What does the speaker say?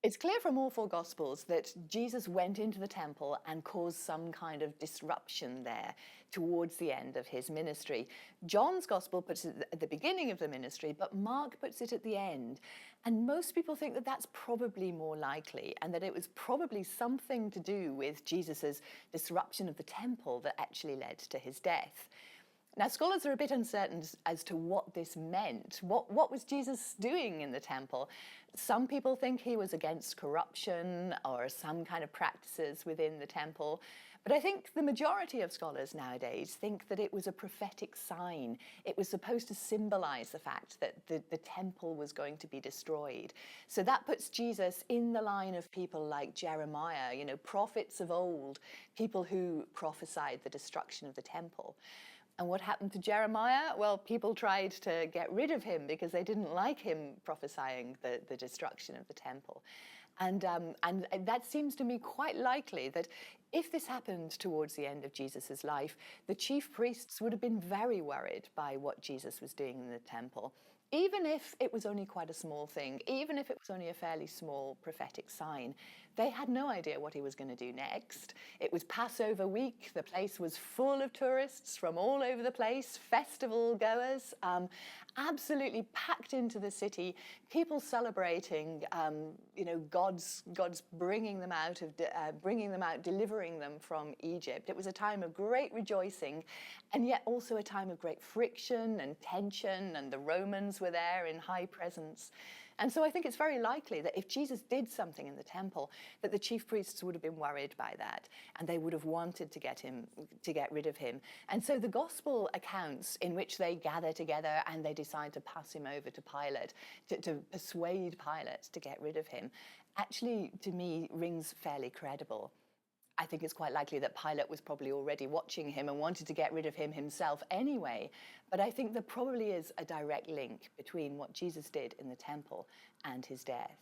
It's clear from all four Gospels that Jesus went into the temple and caused some kind of disruption there towards the end of his ministry. John's Gospel puts it at the beginning of the ministry, but Mark puts it at the end. And most people think that that's probably more likely, and that it was probably something to do with Jesus's disruption of the temple that actually led to his death. Now, scholars are a bit uncertain as to what this meant. What was Jesus doing in the temple? Some people think he was against corruption or some kind of practices within the temple. But I think the majority of scholars nowadays think that it was a prophetic sign. It was supposed to symbolize the fact that the temple was going to be destroyed. So that puts Jesus in the line of people like Jeremiah, prophets of old, people who prophesied the destruction of the temple. And what happened to Jeremiah? Well, people tried to get rid of him because they didn't like him prophesying the destruction of the temple. And that seems to me quite likely that if this happened towards the end of Jesus's life, the chief priests would have been very worried by what Jesus was doing in the temple. Even if it was only quite a small thing, even if it was only a fairly small prophetic sign, they had no idea what he was going to do next. It was Passover week. The place was full of tourists from all over the place, festival goers, absolutely packed into the city, people celebrating, God's bringing them out, delivering them from Egypt. It was a time of great rejoicing, and yet also a time of great friction and tension, and the Romans were there in high presence. And so I think it's very likely that if Jesus did something in the temple, that the chief priests would have been worried by that, and they would have wanted to get rid of him. And so the gospel accounts in which they gather together and they decide to pass him over to Pilate, to persuade Pilate to get rid of him, actually, to me, rings fairly credible. I think it's quite likely that Pilate was probably already watching him and wanted to get rid of him himself anyway. But I think there probably is a direct link between what Jesus did in the temple and his death.